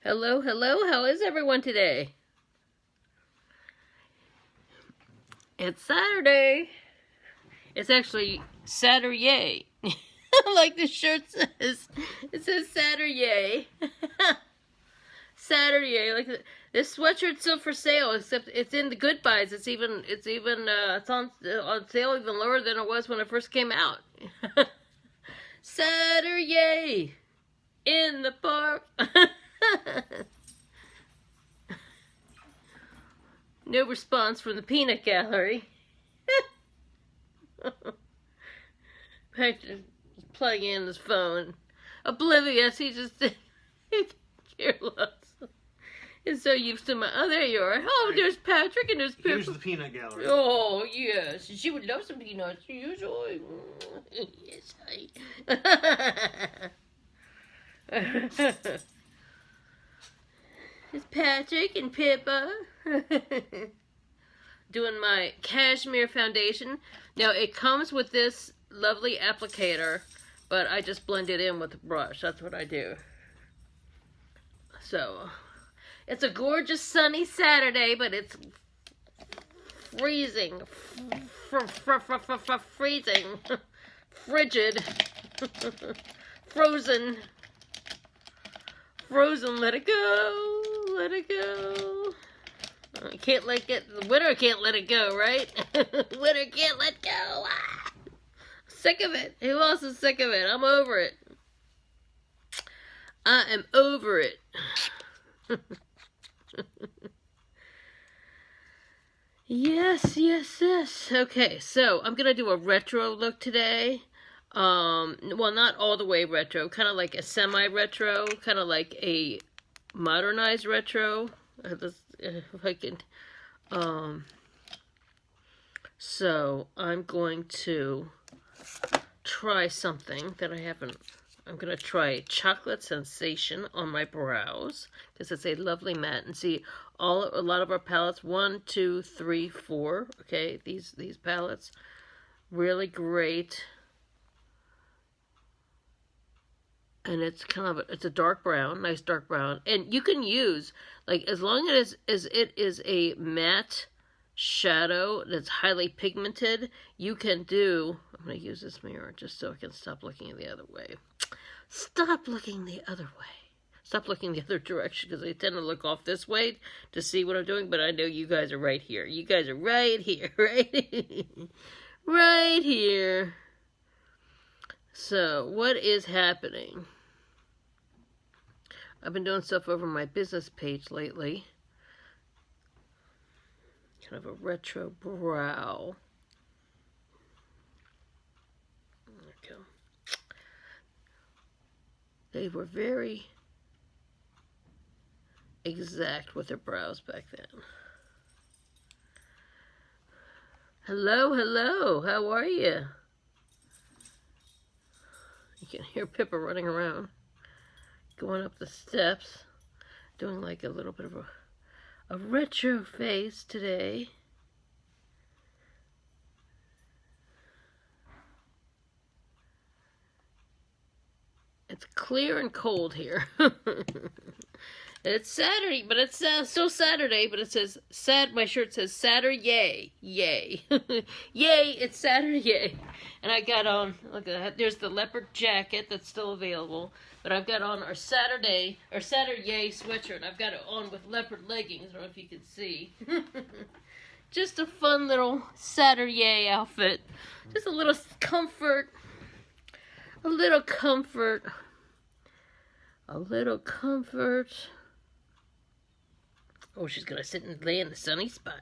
Hello, hello, how is everyone today? It's Saturday. It's actually Saturday. Like the shirt says. It says Saturday. Saturday. Like this sweatshirt's still for sale, except it's in the good buys. It's on sale even lower than it was when it first came out. Saturday in the park. No response from the peanut gallery. Patrick was plugging in his phone. Oblivious, he just careless. He's so used to my. Oh, there you are. Oh, there's Patrick and there's Pippa. Here's the peanut gallery. Oh, yes. She would love some peanuts, usually. Yes, It's Patrick and Pippa. Doing my cashmere foundation. Now, it comes with this lovely applicator, but I just blend it in with a brush. That's what I do. So, it's a gorgeous sunny Saturday, but it's freezing. Freezing. Frigid. Frozen. Frozen, let it go. Let it go. Can't let it, the winter can't let it go, right? Winter can't let go. Ah! Sick of it. Who else is sick of it? I'm over it. I am over it. Yes, yes, yes. Okay, so I'm gonna do a retro look today. Well, not all the way retro, kind of like a semi-retro, kind of like a modernized retro. If I can, so I'm going to try something that I haven't. I'm going to try Chocolate Sensation on my brows because it's a lovely matte. And see, a lot of our palettes, 1, 2, 3, 4. Okay, these palettes, really great. And it's kind of it's a dark brown, nice dark brown. And you can use, like, as long as it is a matte shadow that's highly pigmented, you can do, I'm going to use this mirror just so I can stop looking the other way. Stop looking the other way. Stop looking the other direction, because I tend to look off this way to see what I'm doing, but I know you guys are right here. You guys are right here, right? Right here. So, what is happening? I've been doing stuff over my business page lately. Kind of a retro brow. There we go. They were very exact with their brows back then. Hello, hello. How are you? You can hear Pippa running around, going up the steps, doing like a little bit of a retro face today. It's clear and cold here. It's Saturday, but it's still Saturday, but it says, my shirt says Saturday, yay. Yay, it's Saturday. And I got on, look at that, there's the leopard jacket that's still available, but I've got on our Saturday sweatshirt, and I've got it on with leopard leggings, I don't know if you can see. Just a fun little Saturday outfit. Just a little comfort. A little comfort. A little comfort. Oh, she's gonna sit and lay in the sunny spot.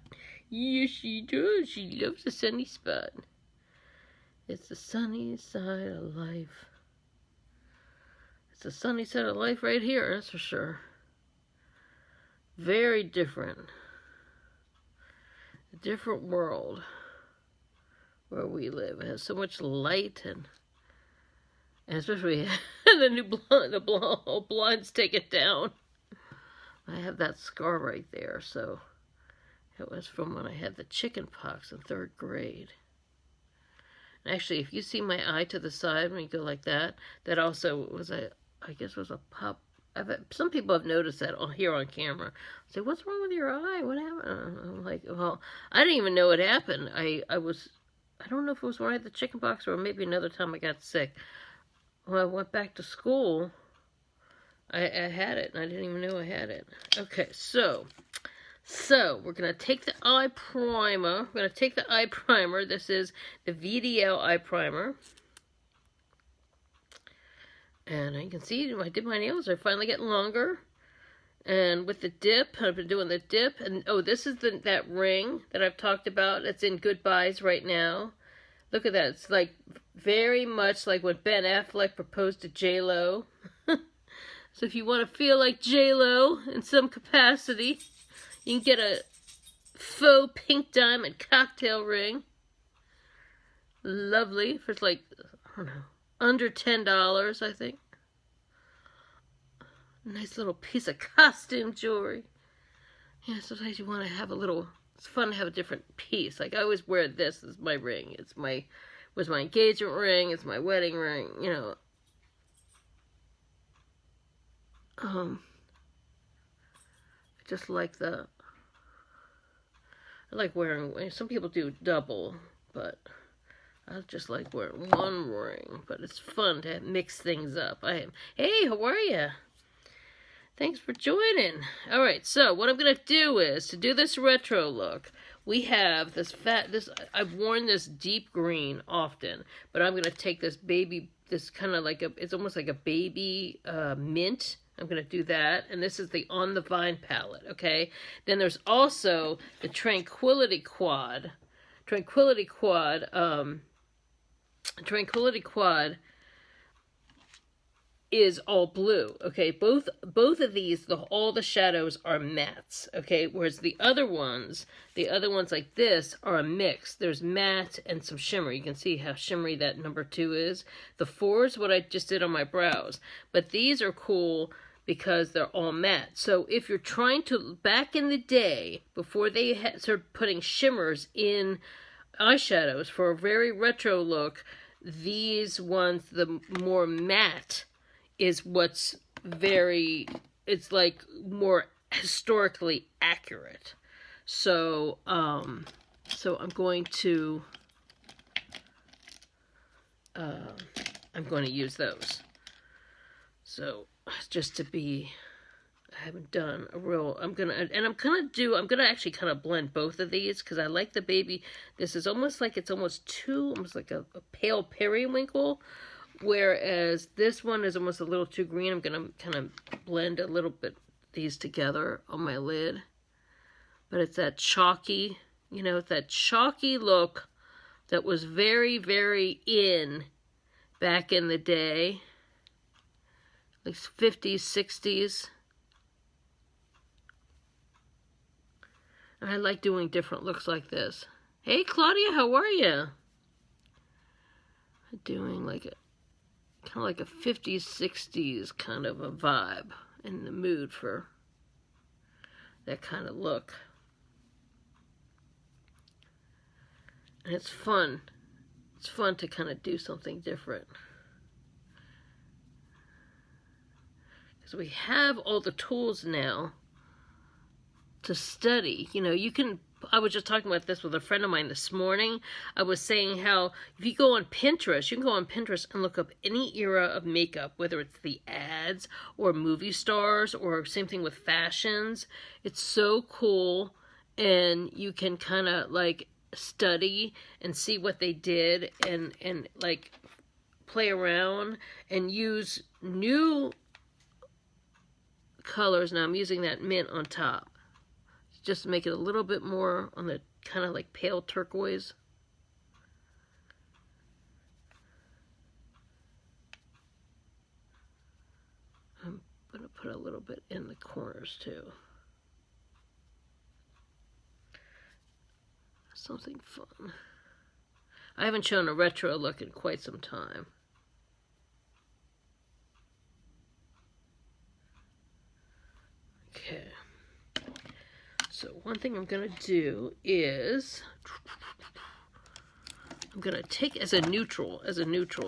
Yes, she does. She loves the sunny spot. It's the sunny side of life. It's the sunny side of life right here, that's for sure. Very different. A different world where we live. It has so much light and especially the new blinds take it down. I have that scar right there, so it was from when I had the chicken pox in 3rd grade. And actually, if you see my eye to the side when you go like that, that also was I guess was a Some people have noticed that here on camera. Say, what's wrong with your eye? What happened? I'm like, well, I didn't even know what happened. I don't know if it was when I had the chicken pox or maybe another time I got sick. When I went back to school, I had it, and I didn't even know I had it. Okay, so we're going to take the eye primer. We're going to take the eye primer. This is the VDL eye primer. And you can see I did my nails are finally getting longer. And with the dip, I've been doing the dip. And oh, this is that ring that I've talked about. It's in Goodbyes right now. Look at that. It's like very much like when Ben Affleck proposed to J-Lo. So if you want to feel like J-Lo in some capacity, you can get a faux pink diamond cocktail ring. Lovely. For like, I don't know, under $10, I think. Nice little piece of costume jewelry. Yeah, sometimes you want to have a little, it's fun to have a different piece. Like I always wear this as my ring. Was my engagement ring, it's my wedding ring, you know. I just like I like wearing, some people do double, but I just like wearing one ring. But it's fun to mix things up. Hey, how are you? Thanks for joining. All right, so what I'm going to do is, to do this retro look, we have I've worn this deep green often, but I'm going to take this kind of like it's almost like a baby mint. I'm going to do that, and this is the On the Vine palette, okay? Then there's also the Tranquility Quad. Tranquility Quad is all blue, okay? Both of these, all the shadows are mattes, okay? Whereas the other ones like this are a mix. There's matte and some shimmer. You can see how shimmery that number 2 is. The 4 is what I just did on my brows. But these are cool because they're all matte. So if you're trying to, back in the day, before they started putting shimmers in eyeshadows for a very retro look, these ones, the more matte, is what's it's like more historically accurate. So, I'm going to use those. So, just to be, I haven't done a real, I'm gonna actually kind of blend both of these, because I like the baby, this is almost like, it's almost like a pale periwinkle, whereas this one is almost a little too green. I'm going to kind of blend a little bit these together on my lid. But it's that chalky, you know, that chalky look that was very, very in back in the day. Like 50s, 60s. And I like doing different looks like this. Hey, Claudia, how are you? Doing like a kind of like a 50s, 60s kind of a vibe, in the mood for that kind of look. And it's fun. It's fun to kind of do something different. Because we have all the tools now to study. You know, I was just talking about this with a friend of mine this morning. I was saying how if you go on Pinterest, you can go on Pinterest and look up any era of makeup, whether it's the ads or movie stars or same thing with fashions. It's so cool, and you can kind of like study and see what they did and like play around and use new colors. Now I'm using that mint on top, just to make it a little bit more on the kind of like pale turquoise. I'm going to put a little bit in the corners too. Something fun. I haven't shown a retro look in quite some time. Okay. So one thing I'm going to do is I'm going to take as a neutral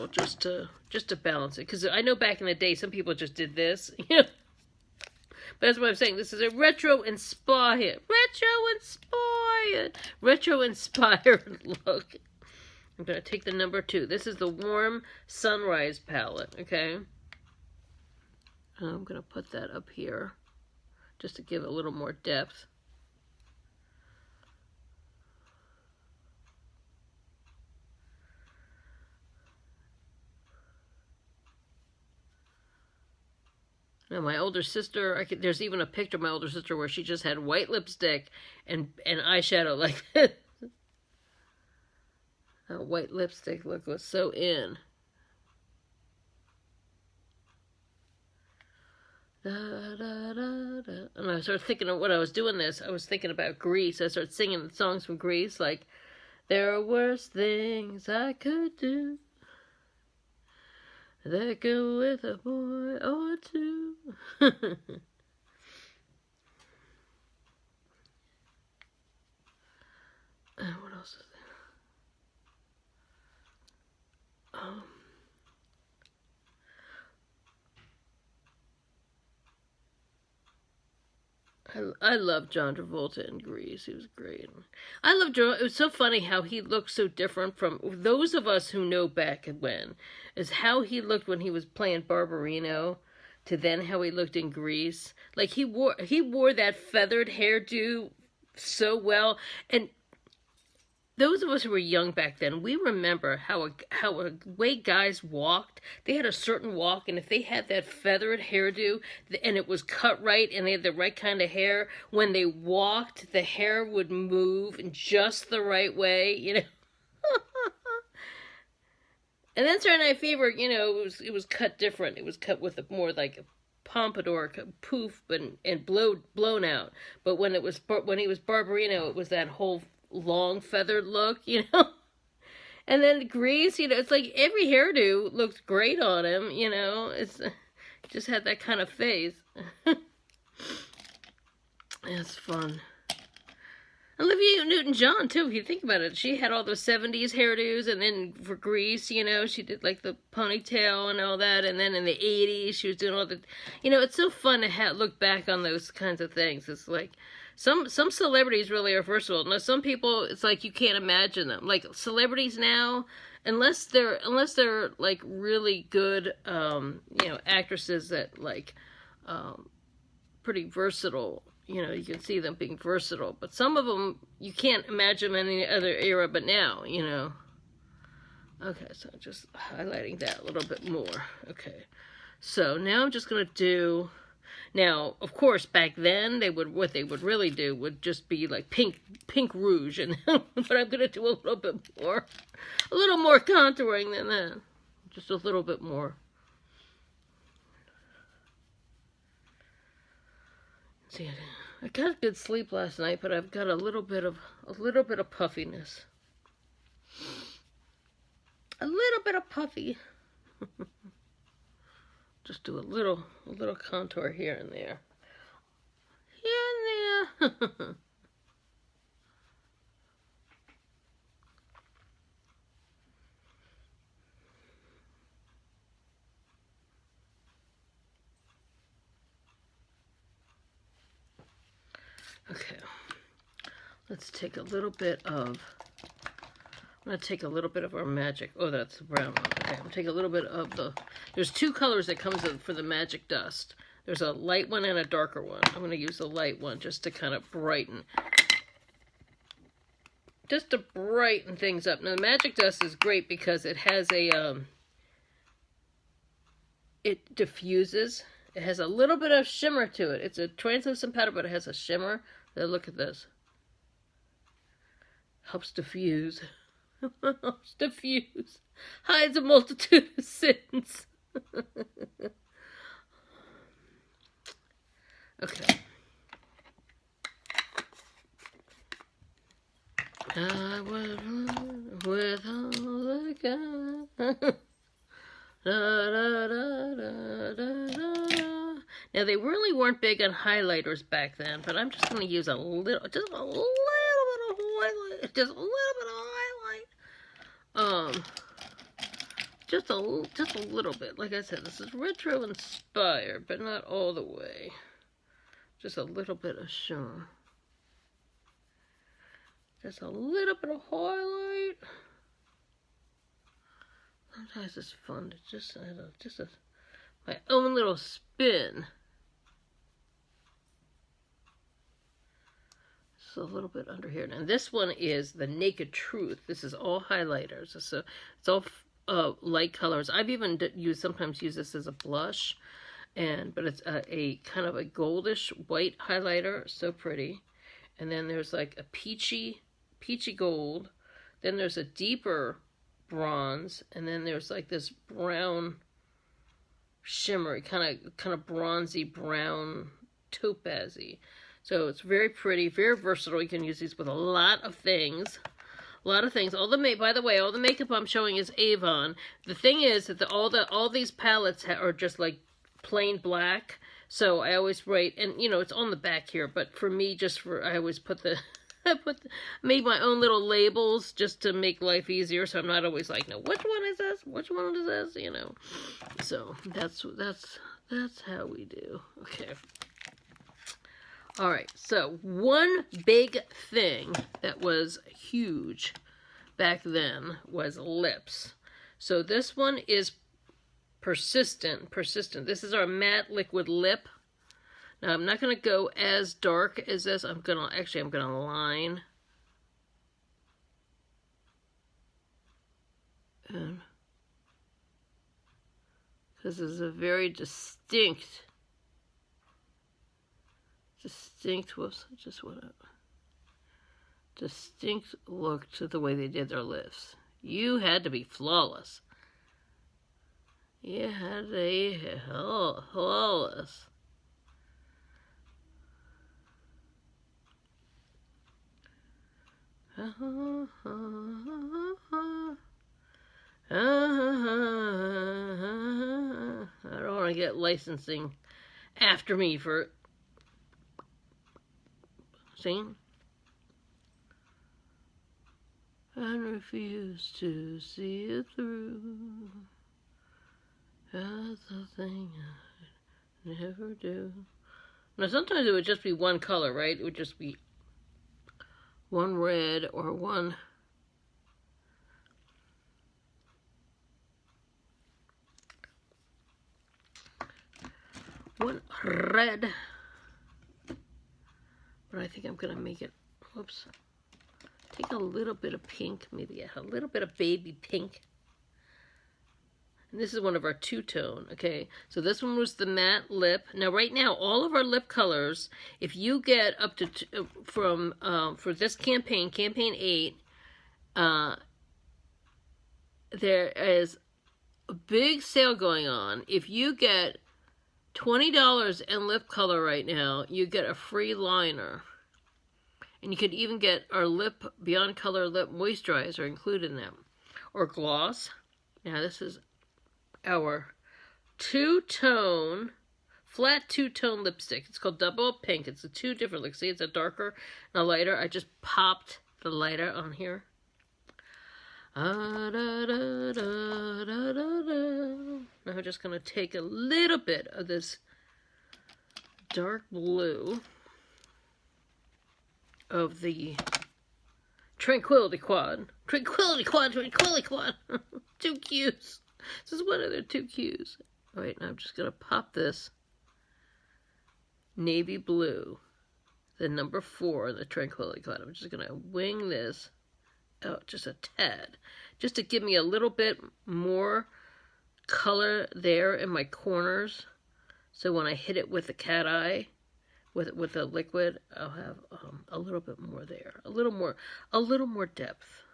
just to balance it, because I know back in the day some people just did this, you know, But that's what I'm saying. This is a retro-inspired look. I'm going to take the number 2. This is the Warm Sunrise palette, okay? I'm going to put that up here just to give it a little more depth. Now, my older sister, there's even a picture of my older sister where she just had white lipstick and eyeshadow like this. That white lipstick look was so in. Da, da, da, da. And I started thinking of when I was doing this, I was thinking about Grease. I started singing the songs from Grease, like, there are worse things I could do that go with a boy or two. What else is there? I love John Travolta in Grease. He was great. I love John. It was so funny how he looked so different from those of us who know back when, is how he looked when he was playing Barbarino to then how he looked in Grease. Like he wore that feathered hairdo so well. And those of us who were young back then, we remember how a way guys walked. They had a certain walk, and if they had that feathered hairdo, and it was cut right, and they had the right kind of hair, when they walked, the hair would move in just the right way, you know. And then Saturday Night Fever, you know, it was cut different. It was cut with a more like a pompadour, poof, and blown out. But when he was Barbarino, it was that whole long feathered look, you know. And then Grease, you know, it's like every hairdo looked great on him, you know. It's just had that kind of face. It's fun. Olivia Newton-John too, if you think about it, she had all those 70s hairdos, and then for Grease, you know, she did like the ponytail and all that, and then in the 80s she was doing all the, you know, it's so fun to look back on those kinds of things. It's like some celebrities really are versatile. Now some people, it's like you can't imagine them. Like celebrities now, unless they're like really good, you know, actresses that like pretty versatile. You know, you can see them being versatile, but some of them you can't imagine in any other era. But now, you know. Okay, so just highlighting that a little bit more. Okay, so now I'm just gonna do. Now, of course, back then what they would really do would just be like pink rouge, and but I'm gonna do a little more contouring than that, just a little bit more. See, I got a good sleep last night, but I've got a little bit of puffiness, a little bit of puffy. Just do a little contour here and there. Here and there. Okay. Let's take a little bit of, I'm going to take a little bit of our magic. Oh, that's the brown one. Okay, I'm going to take a little bit of the, there's two colors that comes in for the magic dust. There's a light one and a darker one. I'm going to use the light one just to kind of brighten. Just to brighten things up. Now, the magic dust is great because it has a, it diffuses. It has a little bit of shimmer to it. It's a translucent powder, but it has a shimmer. Now, look at this. Helps diffuse. Helps diffuse. Hides a multitude of sins. Okay. I was with all the guys. Da, da, da, da, da, da. Now, they really weren't big on highlighters back then, but I'm just going to use just a little bit of highlight. Just a little bit of highlight. Just a little bit. Like I said, this is retro inspired, but not all the way. Just a little bit of shimmer. Just a little bit of highlight. Sometimes it's fun to just my own little spin. Just a little bit under here. And this one is the Naked Truth. This is all highlighters. So it's all light colors. I've even sometimes use this as a blush, but it's a kind of a goldish white highlighter. So pretty. And then there's like a peachy gold. Then there's a deeper bronze, and then there's like this brown shimmery, kind of bronzy brown, topazy. So it's very pretty, very versatile. You can use these with a lot of things. By the way, all the makeup I'm showing is Avon. The thing is that all these palettes are just like plain black. So I always write, and you know, it's on the back here, but for me, I always put made my own little labels just to make life easier, so I'm not always like, no, which one is this? Which one is this? You know. So that's how we do. Okay. All right. So one big thing that was huge back then was lips. So this one is persistent. This is our matte liquid lip. Now, I'm not going to go as dark as this. I'm going to line. Because this is a very distinct, whoops, just went up. Distinct look to the way they did their lips. You had to be flawless. You had to be flawless. I don't want to get licensing after me for singing. I refuse to see it through. That's the thing I'd never do. Now sometimes it would just be one color, right? It would just be one red or one red. But I think I'm going to make it, whoops, take a little bit of pink, maybe a little bit of baby pink. And this is one of our two-tone, okay? So this one was the matte lip. Now, right now, all of our lip colors, if you get up to, for this campaign 8, there is a big sale going on. If you get $20 in lip color right now, you get a free liner. And you could even get our Beyond Color Lip Moisturizer included in that. Or gloss. Now, this is our flat two-tone lipstick. It's called Double Pink. It's two different looks. See, it's a darker and a lighter. I just popped the lighter on here. Now I'm just going to take a little bit of this dark blue of the Tranquility Quad. Tranquility Quad. Two Qs. This is one of their two Qs. All right, now I'm just going to pop this navy blue, the number 4, the Tranquility Quad. I'm just going to wing this out just a tad, just to give me a little bit more color there in my corners. So when I hit it with the cat eye, with the liquid, I'll have a little bit more there, a little more depth.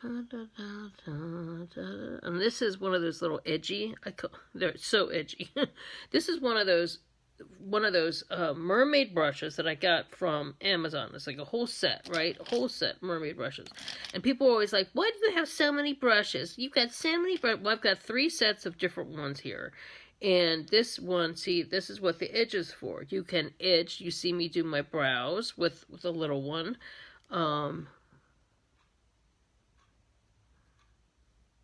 And this is one of those little edgy. They're so edgy. This is one of those mermaid brushes that I got from Amazon. It's like a whole set, right? A whole set mermaid brushes. And people are always like, why do you have so many brushes? You've got so many brushes. Well, I've got 3 sets of different ones here. And this one, see, this is what the edge is for. You can edge. You see me do my brows with a little one.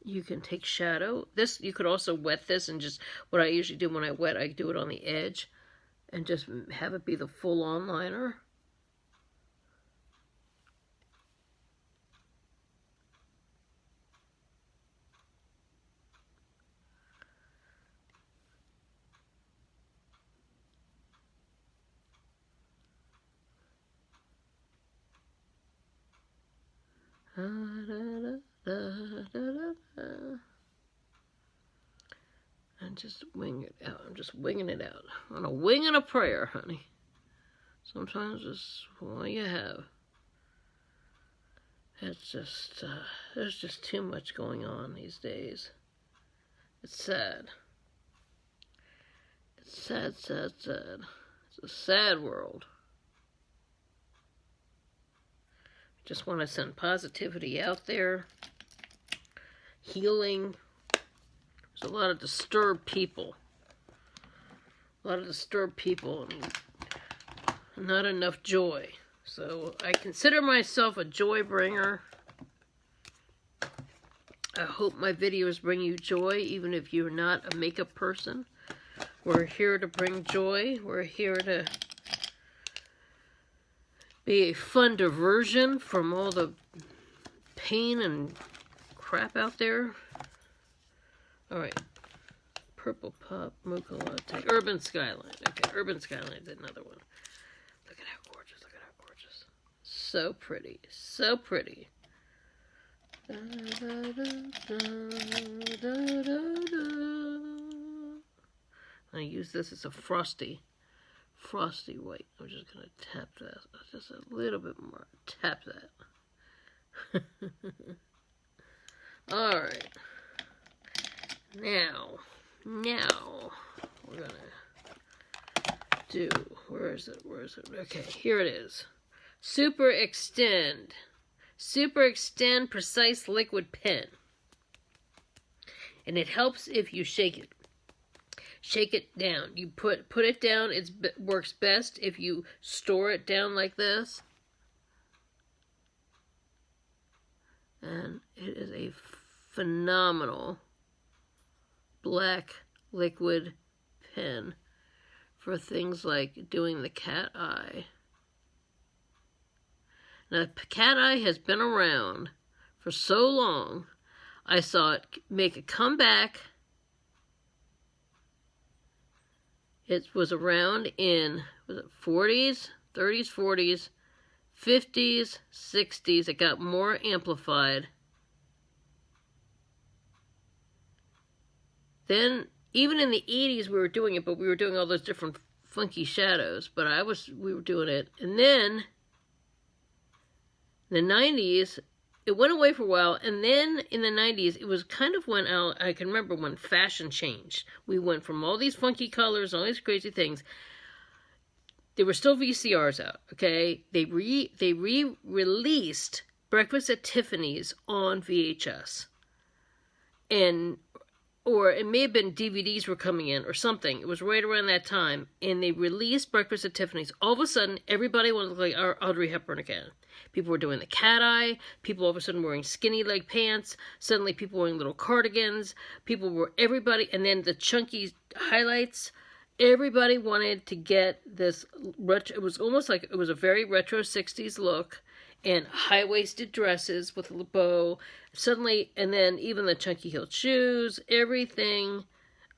you can take shadow. This, you could also wet this and just, what I usually do when I wet, I do it on the edge and just have it be the full-on liner. And just wing it out. I'm just winging it out. On a wing and a prayer, honey. Sometimes it's all you have. It's just, there's just too much going on these days. It's sad. It's sad, sad, sad. It's a sad world. Just want to send positivity out there. Healing. There's a lot of disturbed people. A lot of disturbed people and not enough joy. So I consider myself a joy bringer. I hope my videos bring you joy, even if you're not a makeup person. We're here to bring joy. We're here to be a fun diversion from all the pain and crap out there. Alright. Purple Pop, Mocha Latte, Urban Skyline. Okay, Urban Skyline is another one. Look at how gorgeous, look at how gorgeous. So pretty, so pretty. I use this as a frosty white. I'm just going to tap that. Just a little bit more. Tap that. Alright. Now, we're going to do, where is it? Okay, here it is. Super Extend Precise Liquid Pen. And it helps if you shake it. Shake it down. You put it down. It works best if you store it down like this. And it is a phenomenal black liquid pen for things like doing the cat eye. Now, cat eye has been around for so long. I saw it make a comeback. It was around in, was it 40s, 30s, 40s, 50s, 60s. It got more amplified. Then, even in the 80s, we were doing it, but we were doing all those different funky shadows. But we were doing it. And then, in the 90s, it went away for a while, and then in the 90s, it was kind of when I can remember when fashion changed. We went from all these funky colors, all these crazy things. There were still VCRs out, okay? They re-released Breakfast at Tiffany's on VHS. Or it may have been DVDs were coming in or something. It was right around that time. And they released Breakfast at Tiffany's. All of a sudden, everybody wanted to look like Audrey Hepburn again. People were doing the cat eye. People all of a sudden wearing skinny leg pants. Suddenly people wearing little cardigans. Everybody, and then the chunky highlights. Everybody wanted to get this it was almost like it was a very retro 60s look. And high-waisted dresses with a bow. Suddenly, and then even the chunky-heeled shoes, everything,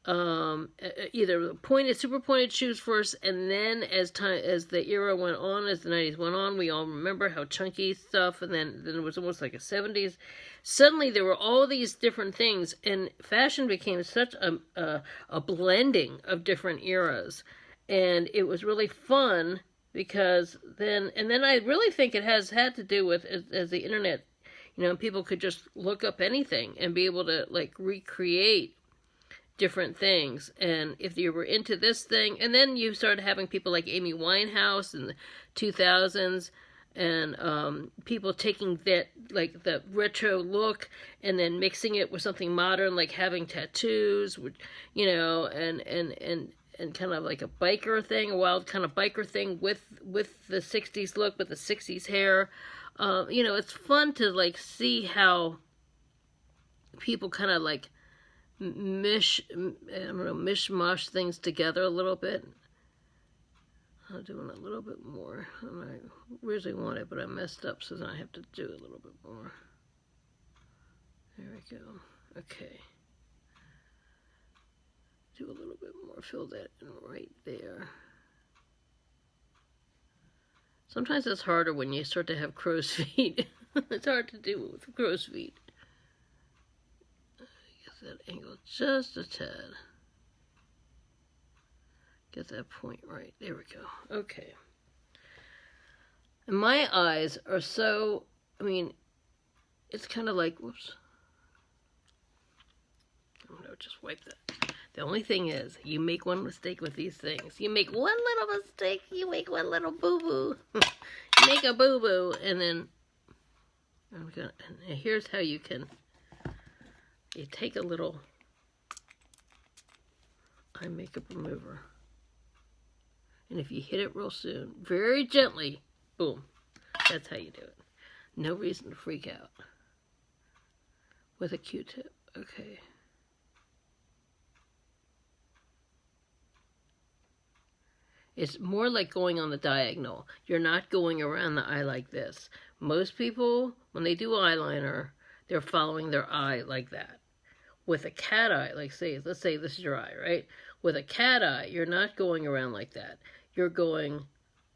either super pointed shoes first, and then as the era went on, as the 90s went on, we all remember how chunky stuff, and then it was almost like a 70s. Suddenly, there were all these different things, and fashion became such a blending of different eras, and it was really fun. Because then I really think it has had to do with, as the internet, people could just look up anything and be able to, like, recreate different things. And if you were into this thing, and then you started having people like Amy Winehouse in the 2000s, and people taking that, like, the retro look and then mixing it with something modern, like having tattoos, and kind of like a biker thing, a wild kind of biker thing with the 60s look, with the 60s hair. It's fun to, like, see how people kind of like mishmash things together a little bit. I'm doing a little bit more. I originally wanted it, but I messed up, so then I have to do a little bit more. There we go. Okay. Do a little bit more. Fill that in right there. Sometimes it's harder when you start to have crow's feet. It's hard to do with crow's feet. Get that angle just a tad. Get that point right. There we go. Okay. And my eyes are so, I mean, it's kind of like, whoops. I'm going to just wipe that. The only thing is, you make one mistake with these things. You make one little mistake, you make one little boo-boo. You make a boo-boo, and then, and here's how you can, you take a little eye makeup remover. And if you hit it real soon, very gently, boom. That's how you do it. No reason to freak out. With a Q-tip. Okay. It's more like going on the diagonal. You're not going around the eye like this. Most people, when they do eyeliner, they're following their eye like that. With a cat eye, like let's say this is your eye, right? With a cat eye, you're not going around like that. You're going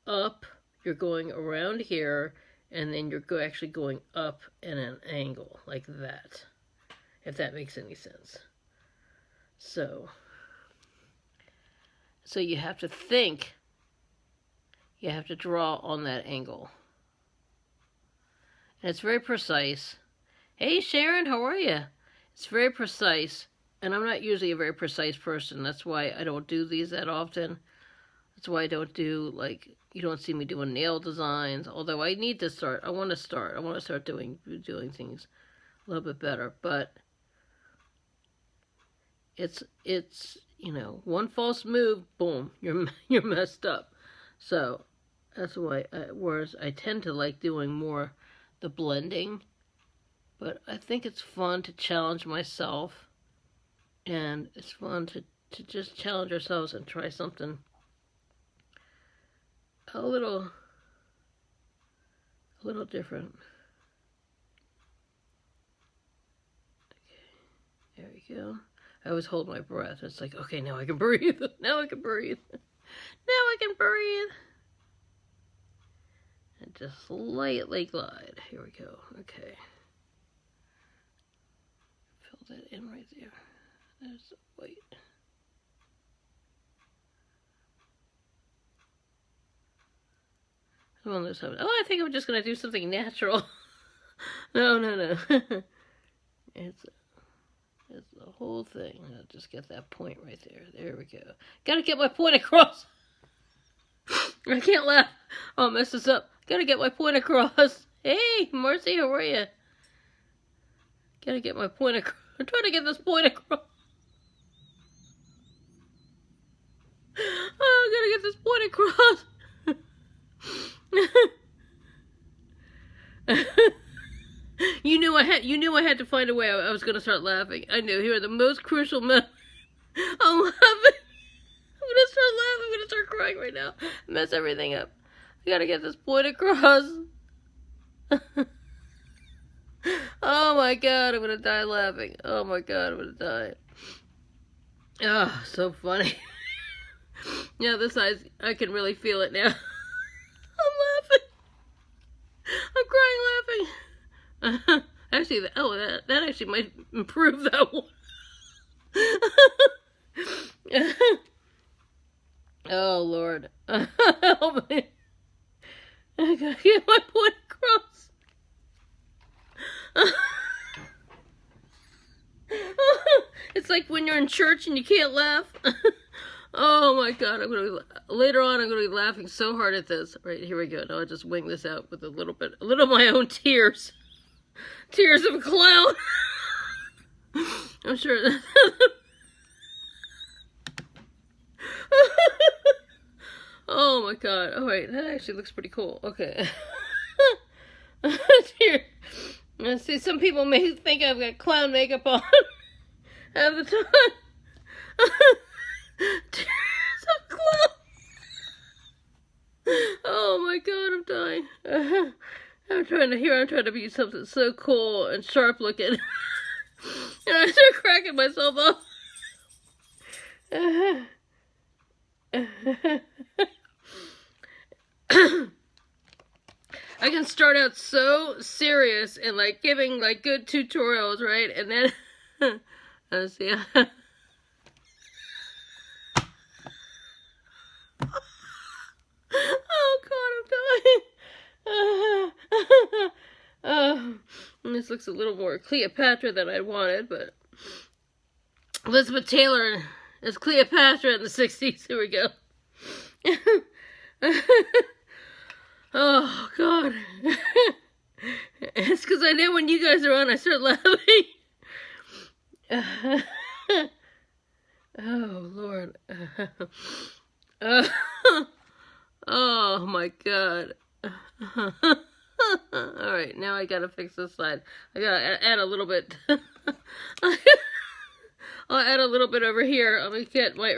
up, you're going around here, and then you're actually going up in an angle like that, if that makes any sense. So you have to think, you have to draw on that angle. And it's very precise. Hey Sharon, how are you? It's very precise, and I'm not usually a very precise person. That's why I don't do these that often. That's why I don't do, like, you don't see me doing nail designs, although I need to start. I want to start doing things a little bit better, but it's you know, one false move, boom, you're messed up. So that's why whereas I tend to like doing more the blending, but I think it's fun to challenge myself, and it's fun to just challenge ourselves and try something a little different. Okay, there we go. I always hold my breath. It's like, okay, now I can breathe. Now I can breathe. Now I can breathe. And just lightly glide. Here we go. Okay. Fill that in right there. There's the white. One of those times. Oh, I think I'm just going to do something natural. No. It's the whole thing. I'll just get that point right there. There we go. Gotta get my point across. I can't laugh. I'll mess this up. Gotta get my point across. Hey, Marcy, how are you? Gotta get my point across. I'm trying to get this point across. Oh, I gotta get this point across. You knew I had to find a way. I was going to start laughing. I knew. Here are the most crucial moments. I'm laughing. I'm going to start laughing. I'm going to start crying right now. Mess everything up. I got to get this point across. Oh my God, I'm going to die laughing. Oh my God, I'm going to die. Oh, so funny. Yeah, this eyes, I can really feel it now. I'm laughing. I'm crying laughing. Actually, that actually might improve that one. Oh, Lord. Help me. I gotta get my point across. It's like when you're in church and you can't laugh. Oh my God, later on I'm gonna be laughing so hard at this. Right, here we go. Now I'll just wing this out with a little of my own tears. Tears of a clown. I'm sure. Oh my God. Oh wait, that actually looks pretty cool. Okay. Here. See, some people may think I've got clown makeup on half the time. Tears of clown. Oh my god, I'm dying. I'm trying to be something so cool and sharp looking. And I start cracking myself up. I can start out so serious and like giving like good tutorials, right? And then let's see. Oh god, I'm dying. This looks a little more Cleopatra than I wanted, but Elizabeth Taylor is Cleopatra in the 60s. Here we go. Oh god. It's because I know when you guys are on, I start laughing. Oh lord. Oh my god. Alright, now I gotta fix this side. I gotta add a little bit. I'll add a little bit over here. I'm gonna get my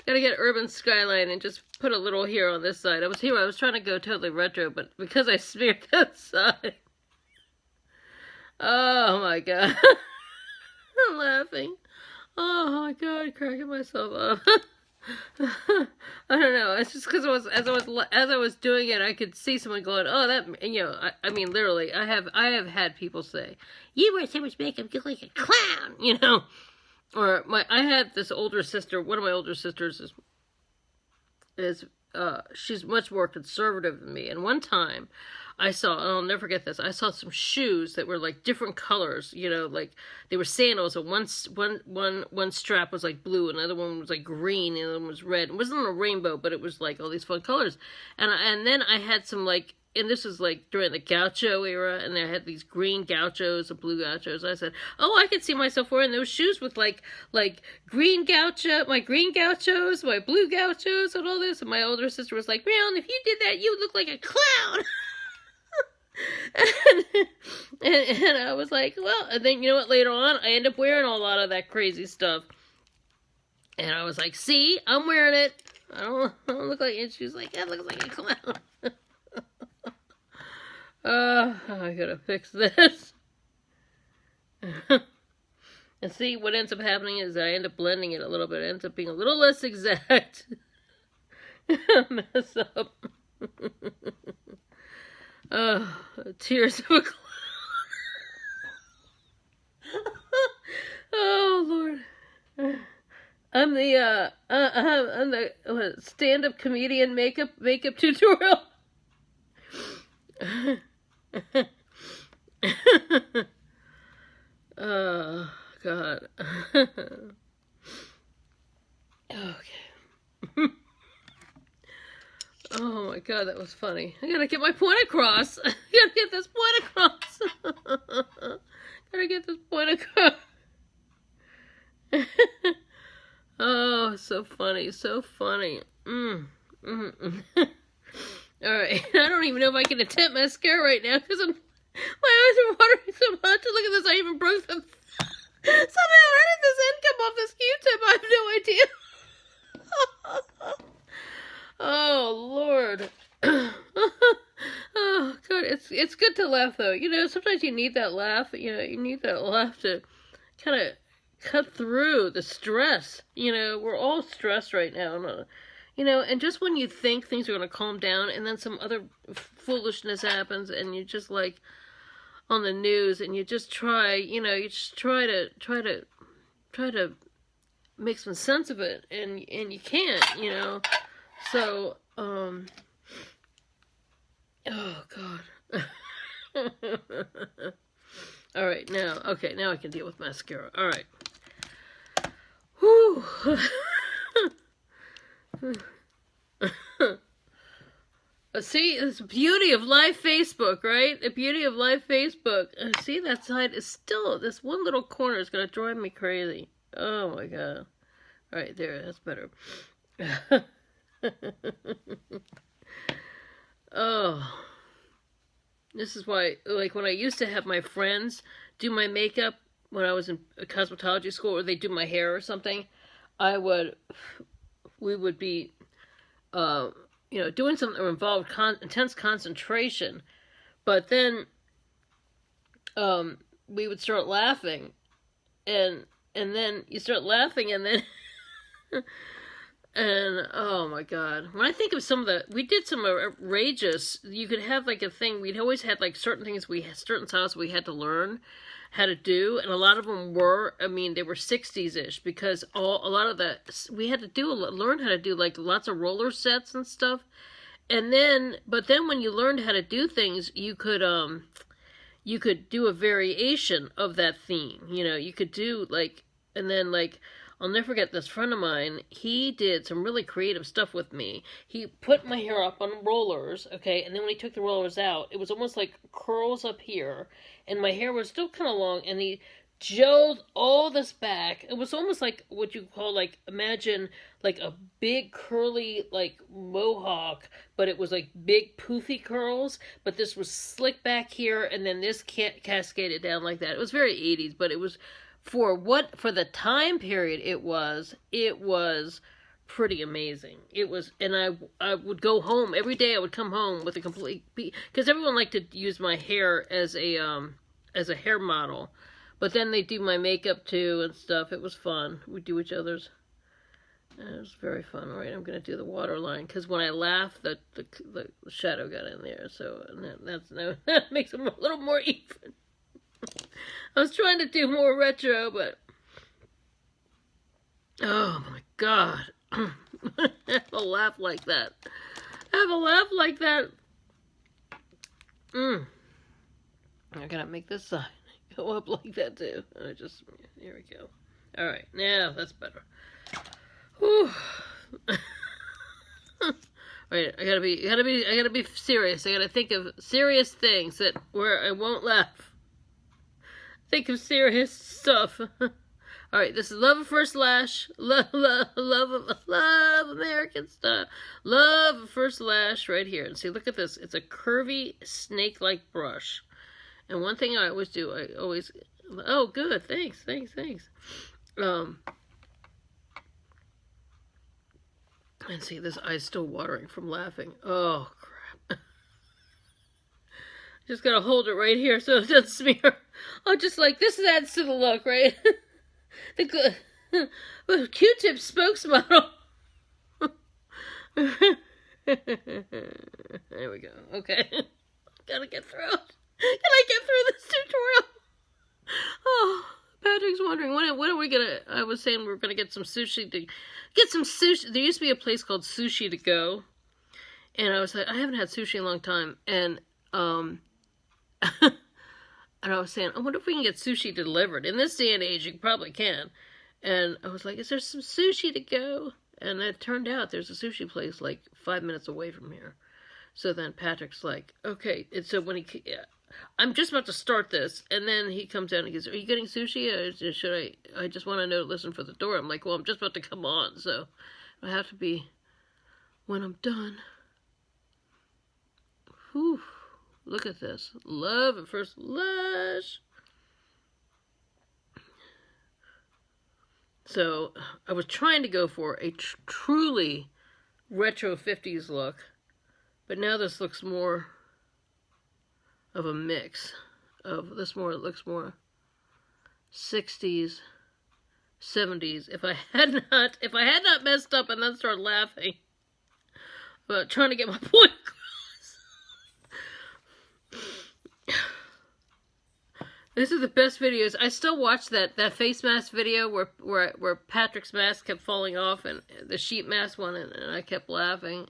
gotta get Urban Skyline and just put a little here on this side. I was trying to go totally retro, but because I smeared that side. Oh my god. I'm laughing. Oh my god, cracking myself up. I don't know. It's just because as I was doing it, I could see someone going, "Oh, that," you know. I mean, literally, I have had people say, "You wear so much makeup, you look like a clown," you know. Or I had this older sister. One of my older sisters is she's much more conservative than me. And one time, I saw, and I'll never forget this, I saw some shoes that were like different colors, you know, like they were sandals, and one strap was like blue, another one was like green, and the other one was red. It wasn't a rainbow, but it was like all these fun colors. And then I had some like, and this was like during the gaucho era, and I had these green gauchos and blue gauchos. I said, oh, I could see myself wearing those shoes with like green gaucho, my green gauchos, my blue gauchos, and all this. And my older sister was like, Marilyn, if you did that, you would look like a clown. and I was like, well, and then you know what, later on I ended up wearing a lot of that crazy stuff, and I was like, see, I'm wearing it, I don't look like it. She was like, that looks like a clown. I gotta fix this. And see, what ends up happening is I end up blending it a little bit. It ends up being a little less exact. Mess up. Tears of a clown. Oh Lord. I'm the stand-up comedian makeup tutorial. Oh God. Okay. Oh my God, that was funny. I gotta get my point across. I gotta get this point across. Gotta get this point across. Oh, so funny, so funny. Alright, I don't even know if I can attempt mascara right now because my eyes are watering so much. Look at this, I even broke them. Somehow, how did this end come off this Q-tip? I have no idea. Oh Lord. Oh God, it's good to laugh though. You know, sometimes you need that laugh. You know, you need that laugh to kind of cut through the stress. You know, we're all stressed right now. You know, and just when you think things are going to calm down, and then some other foolishness happens, and you're just like on the news, and you just try. You know, you just try to make some sense of it, and you can't. You know. So, oh God. All right, now I can deal with mascara. All right. Whew. See, it's the beauty of live Facebook, right? The beauty of live Facebook. See, that side is still, this one little corner is going to drive me crazy. Oh my God. All right, there, that's better. Oh, This is why, like, when I used to have my friends do my makeup when I was in cosmetology school, or they do my hair or something, we would be, doing something that involved intense concentration. But then, we would start laughing, and then you start laughing, and then, and oh my god, when I think of we did some outrageous. You could have like a thing. We'd always had like certain styles we had to learn how to do, and a lot of them were. I mean, they were 60s-ish because a lot of that we had to learn how to do like lots of roller sets and stuff. And then, but then when you learned how to do things, you could do a variation of that theme. You could do like, and then like, I'll never forget this friend of mine, he did some really creative stuff with me. He put my hair up on rollers, okay, and then when he took the rollers out, it was almost like curls up here, and my hair was still kind of long, and he gelled all this back. It was almost like what you call, like, imagine like a big curly like mohawk, but it was like big poofy curls, but this was slick back here, and then this cascaded down like that. It was very 80s, but it was for the time period it was pretty amazing. It was, and I would go home every day. I would come home with a complete, because everyone liked to use my hair as a hair model. But then they do my makeup too and stuff. It was fun. We do each other's. It was very fun. All right, I'm going to do the waterline because when I laugh, the shadow got in there. So that makes them a little more even. I was trying to do more retro, but oh my god, have a laugh like that. Have a laugh like that. I gotta make this side go up like that too. Here we go. All right, now that's better. Whew. Right, I gotta be serious. I gotta think of serious things where I won't laugh. Think of serious stuff. All right, this is Love at First Lash. Love American style. Love at First Lash right here. And see, look at this. It's a curvy snake-like brush. And one thing I always do, oh, good, thanks. And see, this eye's still watering from laughing. Oh, crap. Just gotta hold it right here so it doesn't smear. Oh, just like, this adds to the look, right? The Q-tip spokesmodel. There we go. Okay. Gotta get through it. Can I get through this tutorial? Oh, Patrick's wondering, when are we gonna, I was saying we were gonna get some sushi. There used to be a place called Sushi to Go. And I was like, I haven't had sushi in a long time. And, and I was saying, I wonder if we can get sushi delivered. In this day and age, you probably can. And I was like, is there some sushi to go? And it turned out there's a sushi place like 5 minutes away from here. So then Patrick's like, okay. And so when I'm just about to start this. And then he comes out and he goes, are you getting sushi? Or should I just want to know to listen for the door. I'm like, well, I'm just about to come on. So I have to be when I'm done. Whew. Look at this. Love at First Lash. So, I was trying to go for a truly retro 50s look. But now this looks more of a mix. It looks more 60s, 70s. If I had not messed up and then started laughing. But trying to get my point across. This is the best videos. I still watch that face mask video where Patrick's mask kept falling off and the sheet mask one, and I kept laughing.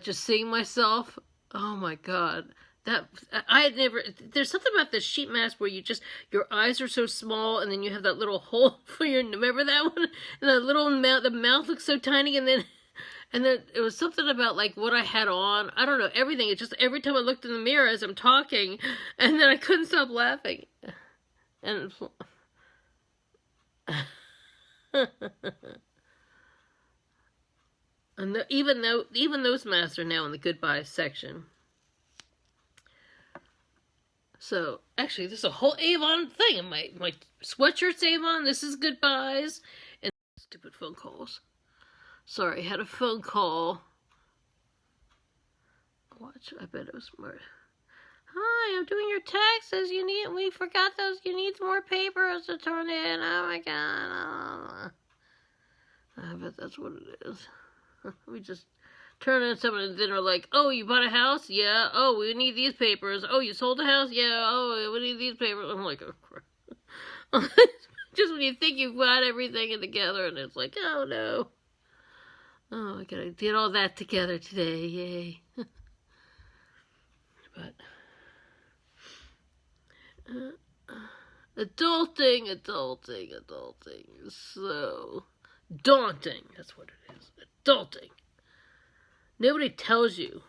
Just seeing myself. Oh my god. There's something about this sheet mask where your eyes are so small and then you have that little hole for remember that one? And the mouth looks so tiny and then it was something about, like, what I had on. I don't know, everything. It's just every time I looked in the mirror as I'm talking, and then I couldn't stop laughing. And even those masks are now in the goodbye section. So, actually, there's a whole Avon thing. And my sweatshirt's Avon. This is goodbyes. And stupid phone calls. Sorry, I had a phone call. Watch, I bet it was smart. Hi, I'm doing your taxes. We forgot those. You need more papers to turn in. Oh my God. I bet that's what it is. We just turn in something and then we're like, oh, you bought a house? Yeah. Oh, we need these papers. Oh, you sold a house? Yeah. Oh, we need these papers. I'm like, oh, crap. Just when you think you've got everything together and it's like, oh, no. Oh, I gotta get all that together today. Yay. But adulting is so daunting. That's what it is. Adulting. Nobody tells you.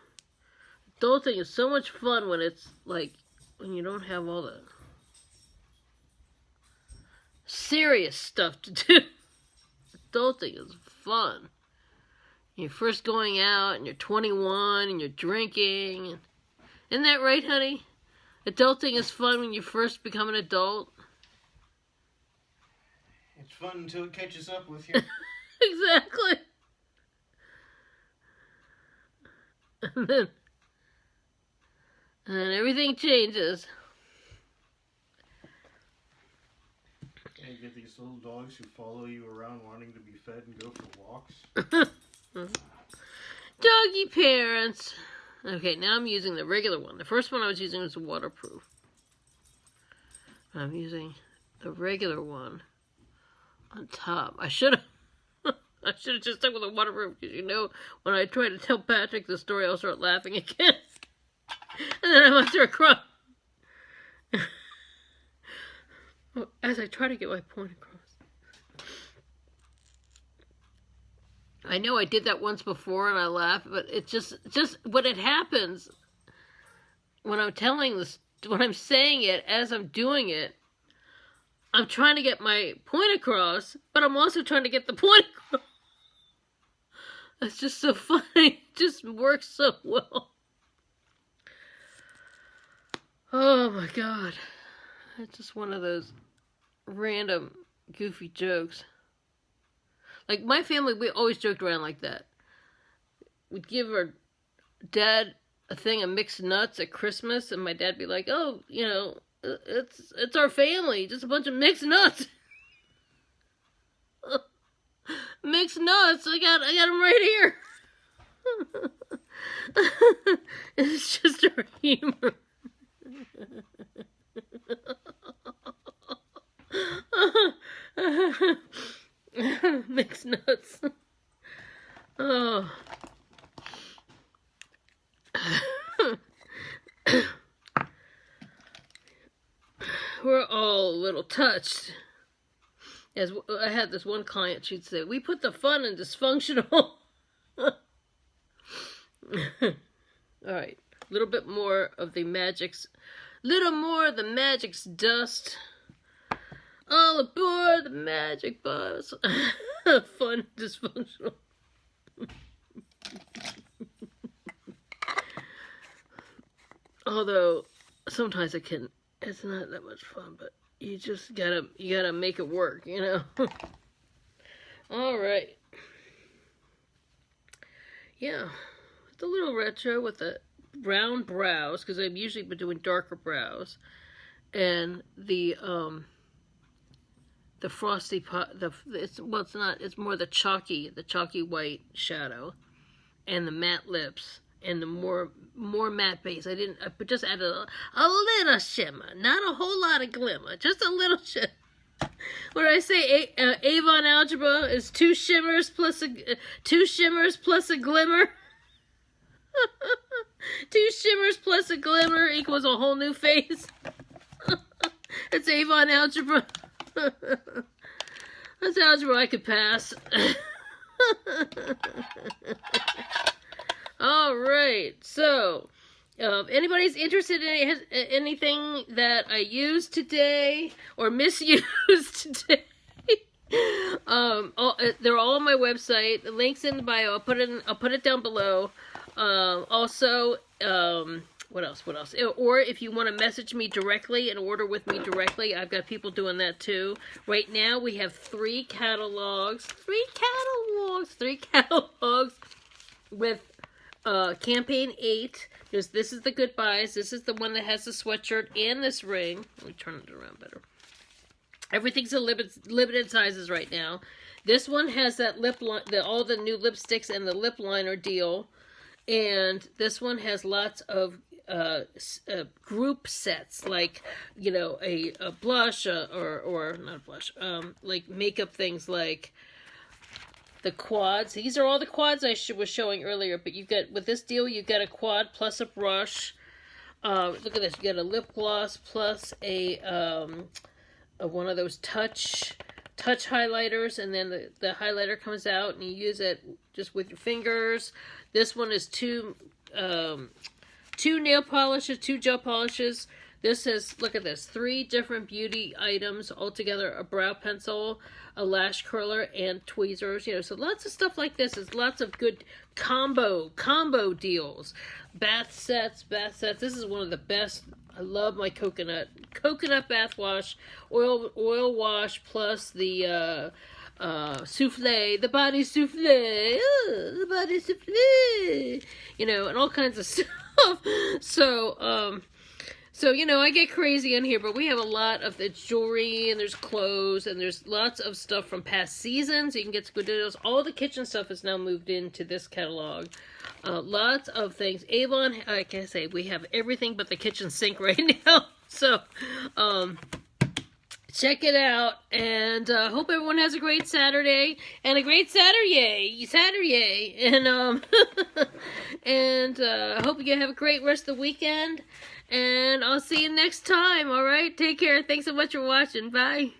Adulting is so much fun when it's like, when you don't have all the serious stuff to do. Adulting is fun. You're first going out and you're 21 and you're drinking. Isn't that right, honey? Adulting is fun when you first become an adult. It's fun until it catches up with you. Exactly. And then everything changes. And you get these little dogs who follow you around wanting to be fed and go for walks. Doggy parents. Okay, now I'm using the regular one. The first one I was using was waterproof. I'm using the regular one on top. I should have just stuck with the waterproof because when I try to tell Patrick the story, I'll start laughing again. And then I must start crying. As I try to get my point across. I know I did that once before and I laughed, but it's just when it happens, when I'm telling this, when I'm saying it as I'm doing it, I'm trying to get my point across, but I'm also trying to get the point across. It's just so funny. It just works so well. Oh my God. It's just one of those random goofy jokes. Like, my family, we always joked around like that. We'd give our dad a thing of mixed nuts at Christmas, and my dad'd be like, oh, it's our family, just a bunch of mixed nuts. Mixed nuts, I got them right here. It's just our humor. Mixed nuts. Oh. We're all a little touched. As I had this one client, she'd say, we put the fun in dysfunctional. All right. A little bit more of the magic's dust. All aboard the magic bus. Fun, dysfunctional. Although, sometimes it's not that much fun, but you just gotta make it work, Alright. Yeah. It's a little retro with the brown brows, because I've usually been doing darker brows. And the frosty pot, it's more the chalky white shadow, and the matte lips, and the more matte base. I just added a little shimmer, not a whole lot of glimmer, just a little shimmer. When I say Avon algebra is two shimmers plus a glimmer. 2 shimmers plus a glimmer equals a whole new face. It's Avon algebra. That's algebra I could pass. Alright, so if anybody's interested in anything that I used today or misused today, they're all on my website. The link's in the bio. I'll put it down below. Also, What else? What else? Or if you want to message me directly and order with me directly, I've got people doing that too. Right now we have 3 catalogs. 3 catalogs with campaign 8. This is the goodbyes. This is the one that has the sweatshirt and this ring. Let me turn it around better. Everything's a limited sizes right now. This one has that all the new lipsticks and the lip liner deal. And this one has lots of group sets, like, you know, a blush or not a blush, like makeup things like the quads. These are all the quads I was showing earlier, but you've got, with this deal, you've got a quad plus a brush. Look at this. You got a lip gloss plus a one of those touch highlighters, and then the highlighter comes out and you use it just with your fingers. This one is 2 nail polishes, 2 gel polishes. This is, look at this, 3 different beauty items altogether: a brow pencil, a lash curler, and tweezers. You know, so lots of stuff like this. Is lots of good combo deals. Bath sets. This is one of the best. I love my coconut bath wash, oil wash plus the souffle, the body souffle, the body souffle, you know, and all kinds of stuff. So, you know, I get crazy in here, but we have a lot of the jewelry, and there's clothes, and there's lots of stuff from past seasons. You can get some good deals. All the kitchen stuff is now moved into this catalog. Lots of things. Avon, like I say, we have everything but the kitchen sink right now. So, check it out, and hope everyone has a great Saturday, and a great Saturday, and and hope you have a great rest of the weekend, and I'll see you next time. All right, take care. Thanks so much for watching. Bye.